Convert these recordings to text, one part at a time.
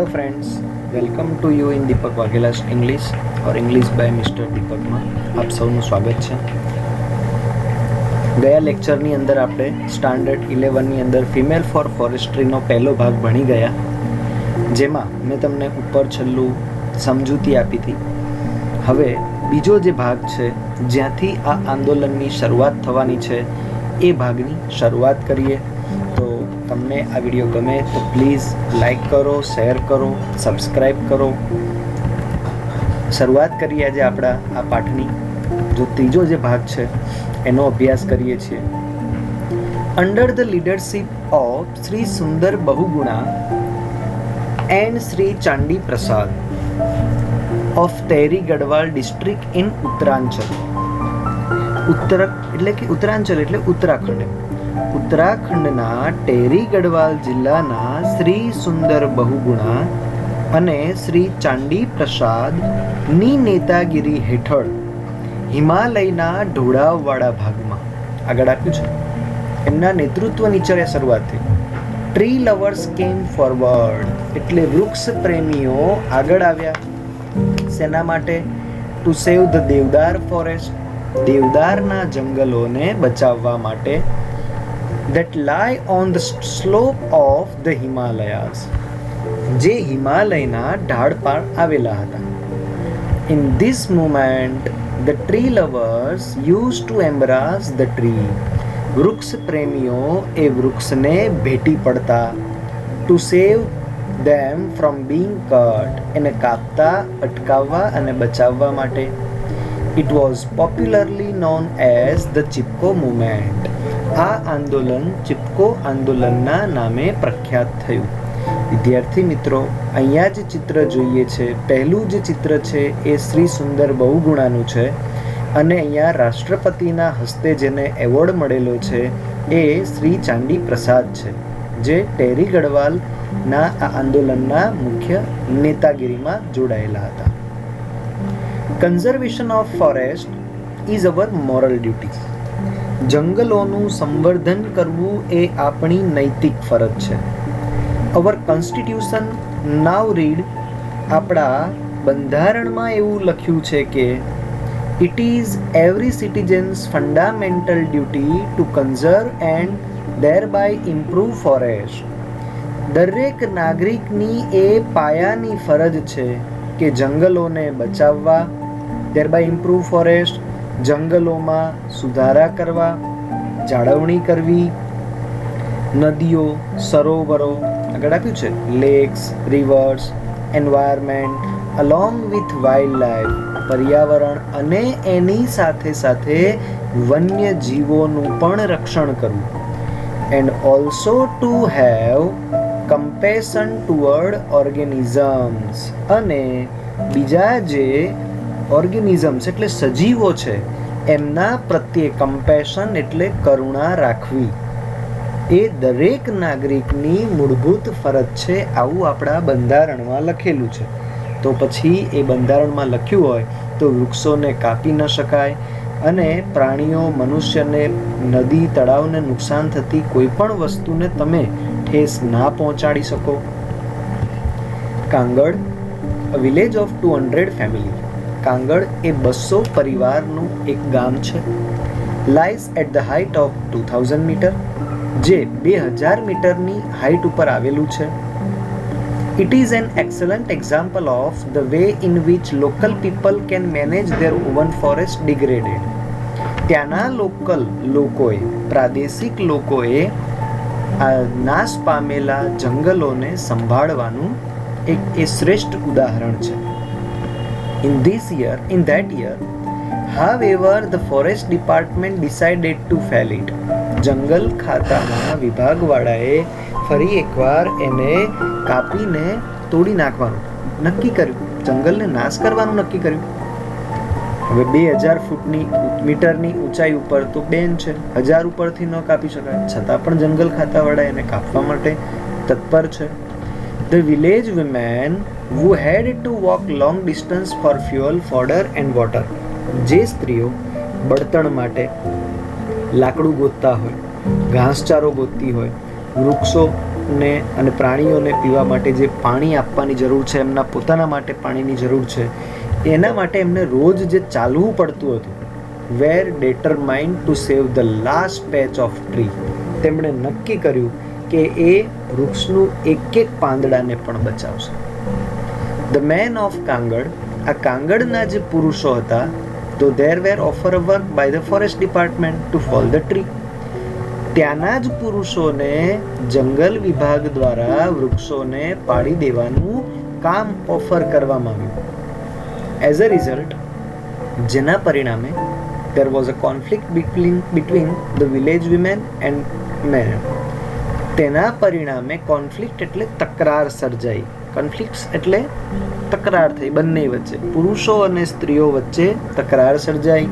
Hello friends, welcome to you in Deepak Vaghela's English और English by mister Deepak में आप સૌનું સ્વાગત છે। ગયા લેક્ચરની અંદર આપણે સ્ટાન્ડર્ડ 11ની અંદર ફિમેલ ફોર ફોરેસ્ટ્રીનો પહેલો ભાગ ભણી ગયા, જેમાં મેં તમને ઉપર છેલ્લું સમજૂતી આપી હતી। હવે બીજો જે ભાગ છે જ્યાંથી આ આંદોલનની શરૂઆત થવાની છે એ ભાગની શરૂઆત કરીએ। તો તમને આ વિડીયો ગમે તો પ્લીઝ લાઈક કરો, શેર કરો, સબસ્ક્રાઈબ કરો। શરૂઆત કરીએ આજે આપણા આ પાઠની। જો ત્રીજો જે ભાગ છે એનો અભ્યાસ કરીએ છીએ। Under the leadership of Shri Sundar Bahuguna and Shri Chandi Prasad of Tehri Garhwal district in Uttaranchal. Uttaranchal એટલે ઉત્તરાખંડ। ઉત્તરાખંડના ટેરી ગઢવાલ જિલ્લાના શ્રી સુંદર બહુગુણા અને શ્રી ચાંડી પ્રસાદની નેતાગીરી હેઠળ હિમાલયના ઢોળાવવાળા ભાગમાં આગળ આપ્યું છે એમના નેતૃત્વ નીચે શરૂઆત થઈ। ટ્રી લવર્સ કેમ ફોરવર્ડ એટલે વૃક્ષ પ્રેમીઓ આગળ આવ્યા। શેના માટે? To save the deodar forest, દેવદારના જંગલોને બચાવવા માટે। that lie on the slope of the Himalayas, જે હિમાલયના ઢાળ પર આવેલા હતા। In this movement the tree lovers used to embrace the tree, વૃક્ષ પ્રેમીઓ એ વૃક્ષને ભેટી પડતા। to save them from being cut, એને કાપતા અટકાવવા અને બચાવવા માટે। it was popularly known as the Chipko movement, આ આંદોલન ચિપકો આંદોલનના નામે પ્રખ્યાત થયું। વિદ્યાર્થી મિત્રો, અહીંયા જે ચિત્ર જોઈએ છે, પહેલું જે ચિત્ર છે એ શ્રી સુંદર બહુગુણાનું છે અને અહીંયા રાષ્ટ્રપતિના હસ્તે જેને એવોર્ડ મળેલો છે એ શ્રી ચાંડી પ્રસાદ છે, જે ટેરી ગઢવાલના આ આંદોલનના મુખ્ય નેતાગીરીમાં જોડાયેલા હતા। Conservation of forest is our moral duty, જંગલોનું સંવર્ધન કરવું એ આપણી નૈતિક ફરજ છે। અવર કોન્સ્ટિટ્યુશન નાવ રીડ, આપણા બંધારણમાં એવું લખ્યું છે કે it is every citizens fundamental duty to conserve and thereby improve forest, દરેક નાગરિકની એ પાયાની ફરજ છે કે જંગલોને બચાવવા, ધેરબાય ઇમ્પ્રૂવ ફોરેસ્ટ, જંગલોમાં સુધારા કરવા, જાળવણી કરવી, નદીઓ, સરોવરો, આગળ આપ્યું છે lakes, rivers, environment along with wildlife, પર્યાવરણ અને એની સાથે સાથે વન્ય જીવોનું પણ રક્ષણ કરવું। And also to have compassion toward organisms, અને બીજા જે ઓર્ગેનિઝમ્સ એટલે સજીવો છે એમના પ્રત્યે કમ્પેશન એટલે કરુણા રાખવી એ દરેક નાગરિકની મૂળભૂત ફરજ છે, આવું આપણા બંધારણમાં લખેલું છે। તો પછી એ બંધારણમાં લખ્યું હોય તો વૃક્ષોને કાપી ન શકાય અને પ્રાણીઓ, મનુષ્યને, નદી, તળાવને નુકસાન થતી કોઈ પણ વસ્તુને તમે ઠેસ ના પહોંચાડી શકો। Kangad, a village of 200 family, Kangad એ 200 પરિવારનું એક ગામ છે। Lies at the height of 2000 metre, જે 2000 મીટરની હાઇટ ઉપર આવેલું છે। It is an excellent example of the way in which local people can manage their own forest degraded, ત્યાંના લોકોએ, પ્રાદેશિક લોકોએ આ નાશ પામેલા જંગલોને સંભાળવાનું એક એ શ્રેષ્ઠ ઉદાહરણ છે। In that year, however, the forest department decided to fell it. જંગલ ખાતાના વિભાગવાળાએ ફરી એકવાર એને કાપીને તોડી નાખવાનું નક્કી કર્યું, જંગલને નાશ કરવાનું નક્કી કર્યું। હવે 2000 મીટરની ઊંચાઈ ઉપર તો બેન છે, 1000 ઉપરથી ન કાપી શકાય, છતાં પણ જંગલ ખાતાવાળા એને કાપવા માટે તત્પર છે। The village women who had to walk long distance for fuel, fodder and water, જે સ્ત્રીઓ બળતણ માટે લાકડું ગોતતા હોય, ઘાસચારો ગોતતી હોય, વૃક્ષો ને અને પ્રાણીઓને પીવા માટે જે પાણી આપવાની જરૂર છે, એમના પોતાના માટે પાણીની જરૂર છે, એના માટે એમને રોજ જે ચાલવું પડતું હતું, વેર determined to save the last patch of tree. તેમણે નક્કી કર્યું કે એ વૃક્ષનું એક એક પાંદડાને પણ બચાવશે. The men of કાંગડ, આ કાંગડના જે પુરુષો હતા, તો there were offer a work by the forest department to fall the tree. ત્યાંના જ પુરુષોને જંગલ વિભાગ દ્વારા વૃક્ષોને પાડી દેવાનું કામ ઓફર કરવામાં આવ્યું. એઝ અ રિઝલ્ટ, જેના પરિણામે there was a conflict between the village women and men. તેના પરિણામે કોન્ફ્લિક્ટ એટલે તકરાર સર્જાઈ. કોન્ફ્લિક્ટ્સ એટલે તકરાર થઈ બંને વચ્ચે, પુરુષો અને સ્ત્રીઓ વચ્ચે તકરાર સર્જાઈ,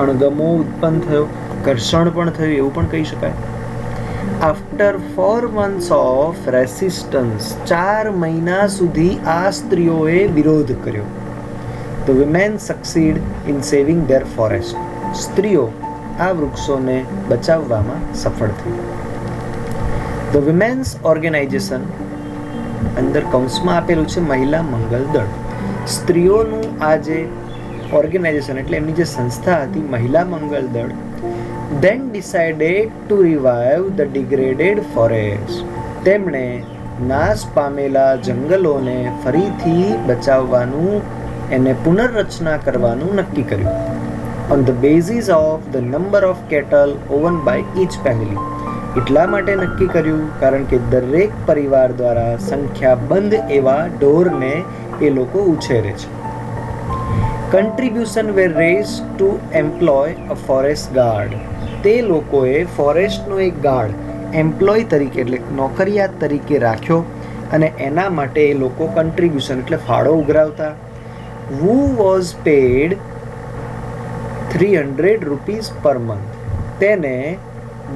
અણગમો ઉત્પન્ન થયો, ઘર્ષણ પણ થયું એવું પણ કહી શકાય. આફ્ટર 4 months ઓફ રેસિસ્ટન્સ, 4 મહિના સુધી આ સ્ત્રીઓએ વિરોધ કર્યો. The women succeed in saving their forest. સ્ત્રીઓ આ વૃક્ષોને બચાવવામાં સફળ થઈ. The women's organization, અંદર કૌંસમાં આપેલું છે મહિલા મંગલ દળ. સ્ત્રીઓનું આ જે ઓર્ગેનાઇઝેશન એટલે એમની જે સંસ્થા હતી મહિલા મંગલ દળ, then decided to revive the degraded forest. તેમણે નાશ પામેલા જંગલોને ફરીથી બચાવવાનું, એને પુનર્રચના કરવાનું નક્કી કર્યું. On the basis of the number of cattle owned by each family. એટલા માટે નક્કી કર્યું કારણ કે દરેક પરિવાર દ્વારા સંખ્યાબંધ એવા ઢોરને એ લોકો ઉછેરે છે. Contribution were raised to employ a forest guard. તે લોકોએ ફોરેસ્ટનો એક ગાર્ડ એમ્પ્લોય તરીકે એટલે નોકરિયાત તરીકે રાખ્યો અને એના માટે એ લોકો કન્ટ્રીબ્યુશન એટલે ફાળો ઉઘરાવતા. who was paid 300 rupees per month. તેને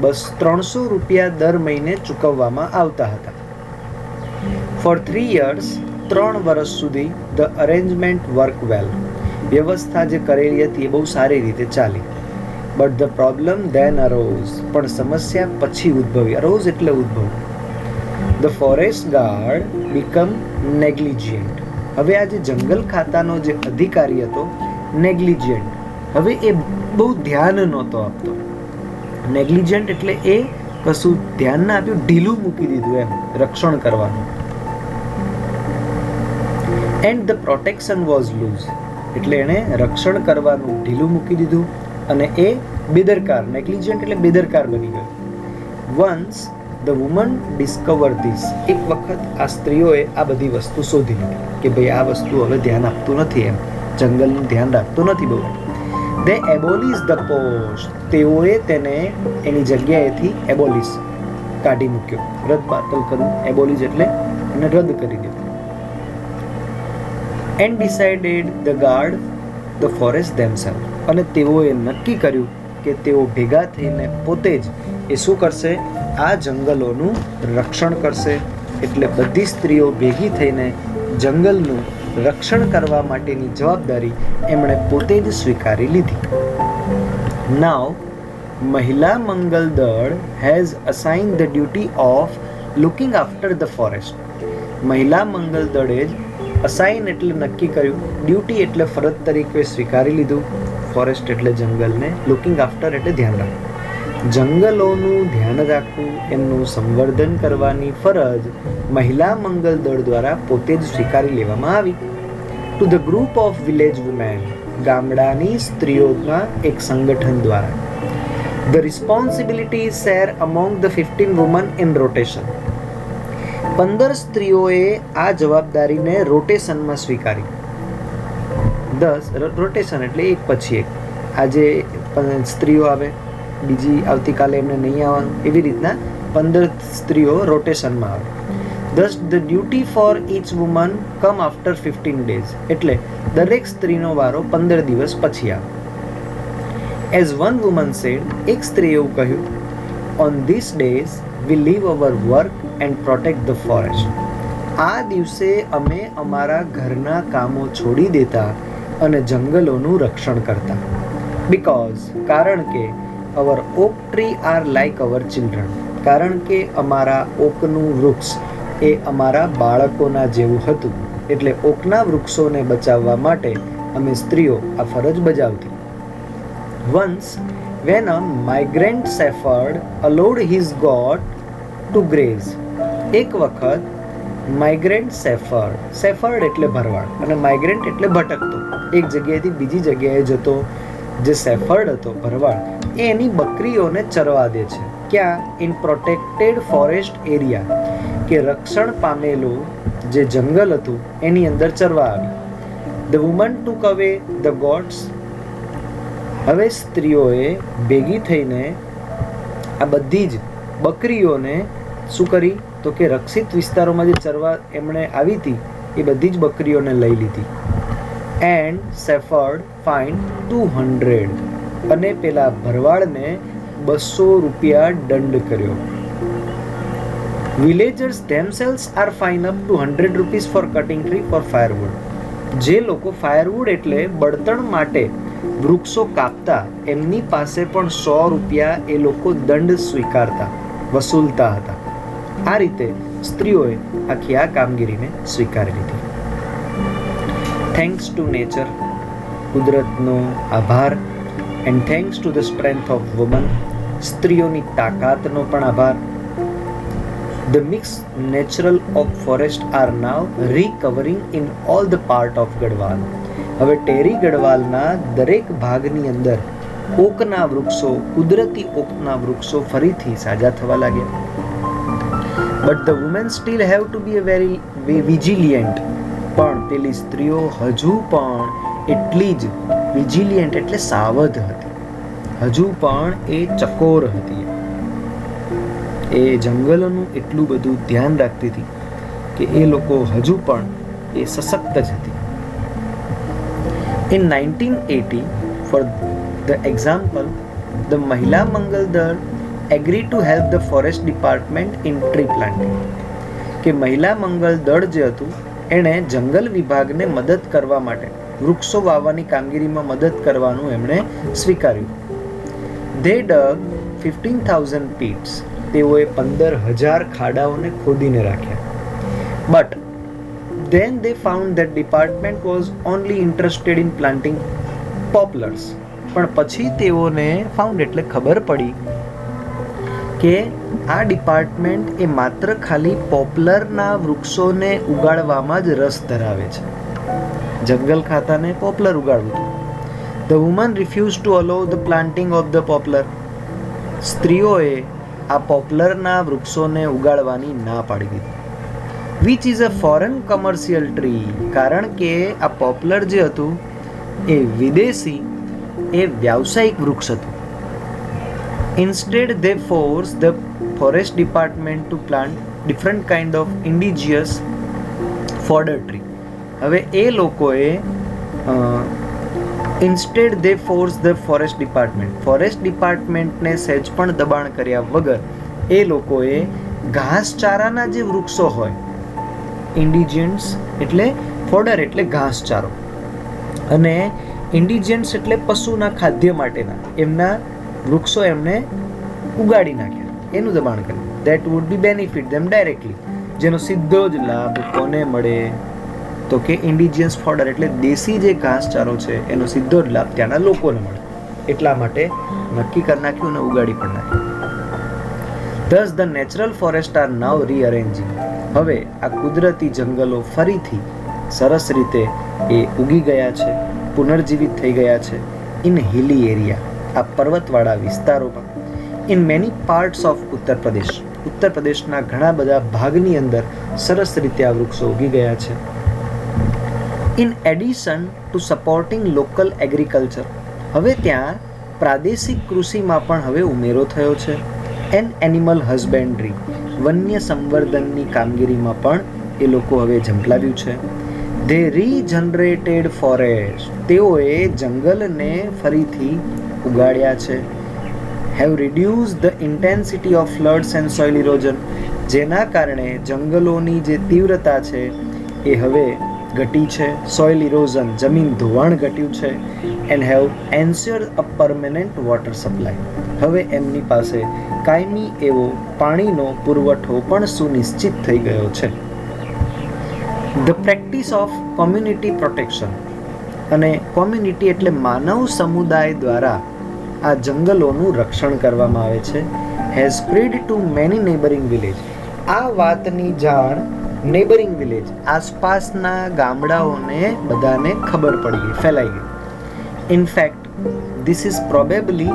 300 રૂપિયા દર મહિને ચૂકવવામાં આવતા હતા. For 3 years, 3 વર્ષ સુધી the arrangement worked well. વ્યવસ્થા જે કરેલી હતી એ બહુ સારી રીતે ચાલી. But the problem then arose. પણ સમસ્યા પછી ઉદ્ભવી. arose એટલે ઉદ્ભવ. The forest guard become negligent. હવે આ જે જંગલ ખાતાનો જે અધિકારી હતો negligent, હવે એ બહુ ધ્યાન નહોતો આપતો. નેગ્લિજન્ટ એટલે એ કશું ધ્યાન ના આપ્યું, ઢીલું મૂકી દીધું એમ રક્ષણ કરવાનું. And the protection was loose, એટલે એણે રક્ષણ કરવાનું ઢીલું મૂકી દીધું અને એ બેદરકાર, નેગ્લિજન્ટ એટલે બેદરકાર બની ગયો. Once the woman discover this, એક વખત આ સ્ત્રીઓએ આ બધી વસ્તુ શોધી લીધી કે ભાઈ આ વસ્તુ હવે ધ્યાન આપતું નથી, એમ જંગલનું ધ્યાન રાખતું નથી બહુ. They abolish the post. તેઓએ તેને એની જગ્યાએથી એબોલિશ કાઢી મૂક્યો, રદ બાતલ કરવું. એબોલિશ એટલે એને રદ કરી દીધું. And decided the guard the forest themselves. અને તેઓએ નક્કી કર્યું કે તેઓ ભેગા થઈને પોતે જ એ શું કરશે, આ જંગલોનું રક્ષણ કરશે. એટલે બધી સ્ત્રીઓ ભેગી થઈને જંગલનું રક્ષણ કરવા માટેની જવાબદારી એમણે પોતે જ સ્વીકારી લીધી. નાઉ મહિલા મંગલ દળ has assign the duty of looking after the forest. મહિલા મંગલ દળે જ અસાઇન એટલે નક્કી કર્યું, ડ્યુટી એટલે ફરજ તરીકે સ્વીકારી લીધું, ફોરેસ્ટ એટલે જંગલને, લુકિંગ આફ્ટર એટલે ધ્યાન રાખવું. જંગલોનું ધ્યાન રાખવું, એમનું સંવર્ધન કરવાની ફરજ મહિલા મંગલ દળ દ્વારા પોતે જ સ્વીકારી લેવામાં આવી. To the group of village women, ગામડાની સ્ત્રીઓના એક સંગઠન દ્વારા. The responsibility share among the 15 women in rotation. 15 સ્ત્રીઓએ આ જવાબદારીને રોટેશનમાં સ્વીકારી. 10 રોટેશન એટલે એક પછી એક. આજે સ્ત્રીઓ આવે, બીજી આવતીકાલે એમને નહીં આવવાનું, એવી રીતના 15 સ્ત્રીઓ રોટેશનમાં આવે. Thus the duty for each woman come after 15 days. એટલે દરેક સ્ત્રીનો વારો 15 દિવસ પછી આવે. As one woman said, એક સ્ત્રી એવું કહ્યું, on these days we leave our work and protect the forest. આ દિવસે અમે અમારા ઘરના કામો છોડી દેતા અને જંગલોનું રક્ષણ કરતા. Because કારણ કે our oak tree are like our children. કારણ કે અમારા ઓકનું વૃક્ષ એ અમારા બાળકોના જેવું હતું, એટલે ઓકના વૃક્ષોને બચાવવા માટે અમે સ્ત્રીઓ આ ફરજ બજાવતી. Once when a migrant shepherd allowed his goat to graze, એક વખત માઇગ્રેન્ટ સેફર્ડ એટલે ભરવાડ અને માઇગ્રેન્ટ એટલે ભટકતો, એક જગ્યાએથી બીજી જગ્યાએ જતો જે સેફર્ડ હતો ભરવાડ, એ એની બકરીઓને ચરવા દે છે. ક્યાં? ઇન પ્રોટેક્ટેડ ફોરેસ્ટ એરિયા, કે રક્ષણ પામેલું જે જંગલ હતું એની અંદર ચરવા આવી. ધ વુમન ટુક અવે ધ ગોટ્સ. હવે સ્ત્રીઓએ ભેગી થઈને આ બધી જ બકરીઓને શું કરી? તો કે રક્ષિત વિસ્તારોમાં જે ચરવા એમણે આવી હતી એ બધી જ બકરીઓને લઈ લીધી. એન્ડ સેફર્ડ ફાઇન્ડ 200, અને પેલા ભરવાડને 200 રૂપિયા દંડ કર્યો. Villagers themselves are fined up to 100 rupees for cutting tree for firewood. જે લોકો ફાયરવુડ એટલે બળતણ માટે વૃક્ષો કાપતા એમની પાસે પણ 100 રૂપિયા એ લોકો દંડ સ્વીકારતા, વસૂલતા હતા. આ રીતે સ્ત્રીઓએ આખી આ કામગીરીને સ્વીકારી લીધી. થેન્ક્સ ટુ નેચર, કુદરતનો આભાર. And thanks to the strength of woman, સ્ત્રીઓની તાકાતનો પણ આભાર. The mixed natural oak forest are now recovering in all the part of Garhwal. હવે ટેરી ગઢવાલના દરેક ભાગની અંદર ઓકના વૃક્ષો, કુદરતી ઓકના વૃક્ષો ફરીથી સાજા થવા લાગ્યા. But the women still have to be very vigilant. પણ પેલી સ્ત્રીઓ હજુ પણ એટલી જ વિજિલિયન્ટ એટલે સાવધ હતી, હજુ પણ એ ચકોર હતી. એ જંગલોનું એટલું બધું ધ્યાન રાખતી હતી કે એ લોકો હજુ પણ એ સશક્ત જ હતી. In 1980, for the example, the Mahila Mangal Dal agreed to help the forest department in tree planting. કે મહિલા મંગલ દળ જે હતું એણે જંગલ વિભાગને મદદ કરવા માટે વૃક્ષો વાવવાની કામગીરીમાં મદદ કરવાનું એમણે સ્વીકાર્યું. They dug 15,000 pits. તેઓએ 15,000 ખાડાઓને ખોદીને રાખ્યા. But then they found that department was only interested in planting poplars. પણ પછી તેઓને ફાઉન્ડ એટલે ખબર પડી કે આ ડિપાર્ટમેન્ટ એ માત્ર ખાલી પોપ્લરના વૃક્ષોને ઉગાડવામાં જ રસ ધરાવે છે. જંગલ ખાતાને પોપ્લર ઉગાડવું હતું. The woman refused to allow the planting of the poplar. સ્ત્રીઓએ આ પોપ્લરના વૃક્ષોને ઉગાડવાની ના પાડી દીધી. Which is a foreign commercial tree. કારણ કે આ પોપ્લર જે હતું એ વિદેશી, એ વ્યાવસાયિક વૃક્ષ હતું. Instead they force the forest department to plant different kind of indigenous fodder tree. હવે એ લોકોએ instead they force the forest ડિપાર્ટમેન્ટને સહેજ પણ દબાણ કર્યા વગર એ લોકોએ ઘાસચારાના જે વૃક્ષો હોય, ઇન્ડિજિયન્સ એટલે ફોડર એટલે ઘાસચારો, અને ઇન્ડિજિયન્સ એટલે પશુના ખાદ્ય માટેના એમના વૃક્ષો એમને ઉગાડી નાખ્યા, એનું દબાણ કર્યું. That would be benefit them directly. જેનો સીધો જ લાભ કોને મળે? તો કે ઇન્ડિજિયસ ફોડર એટલે દેશી જે ઘાસચારો છે એનો સીધો જ લાભ ત્યાંના લોકોને મળે. એટલા માટે નક્કી કરી નાખ્યું અને ઉગાડી પણ નાખ્યું. Thus the natural forests are now rearranging. હવે આ કુદરતી જંગલો ફરીથી સરસ રીતે એ ઉગી ગયા છે, પુનર્જીવિત થઈ ગયા છે. ઇન હિલી એરિયા, આ પર્વતવાળા વિસ્તારોમાં. ઇન મેની પાર્ટ્સ ઓફ ઉત્તર પ્રદેશના ઘણા બધા ભાગની અંદર સરસ રીતે આ વૃક્ષો ઉગી ગયા છે. In addition to supporting local agriculture, હવે ત્યાં પ્રાદેશિક કૃષિમાં પણ હવે ઉમેરો થયો છે. એન્ડ એનિમલ હસબેન્ડરી, વન્ય સંવર્ધનની કામગીરીમાં પણ એ લોકો હવે ઝંપલાવ્યું છે. ધે રીજનરેટેડ ફોરેસ્ટ, તેઓએ જંગલને ફરીથી ઉગાડ્યા છે. Have reduce the intensity of floods and soil erosion, જેના કારણે જંગલોની જે તીવ્રતા છે એ હવે ઘટી છે. સોઇલ ઇરોઝન, જમીન ધોવાણ ઘટ્યું છે. And have ensured a permanent water supply. હવે એમની પાસે કાયમી એવો પાણીનો પુરવઠો પણ સુનિશ્ચિત થઈ ગયો છે. The practice of community protection, અને કોમ્યુનિટી એટલે માનવ સમુદાય દ્વારા આ જંગલોનું રક્ષણ કરવામાં આવે છે. Has spread to many neighbouring village. આ વાતની જાણ નેબરિંગ વિલેજ, આસપાસના ગામડાઓને બધાને ખબર પડી ગઈ, ફેલાઈ ગઈ. In fact this is probably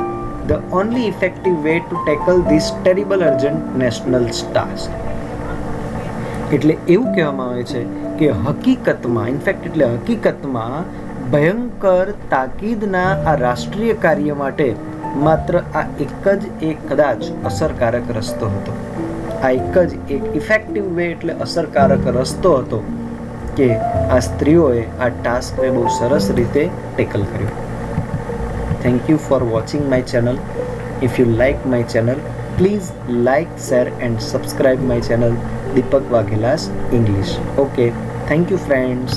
the only effective way to tackle this terrible urgent national task. એટલે એવું કહેવામાં આવે છે કે હકીકતમાં ભયંકર તાકીદના આ રાષ્ટ્રીય કાર્ય માટે માત્ર આ એક કદાચ અસરકારક રસ્તો હતો. આ એક ઇફેક્ટિવ વે એટલે અસરકારક રસ્તો હતો કે આ સ્ત્રીઓએ આ ટાસ્કને બહુ સરસ રીતે ટેકલ કર્યો. Thank you for watching my channel. If you like my channel, please like, share and subscribe my channel Deepak Vaghelas English. Okay, thank you friends.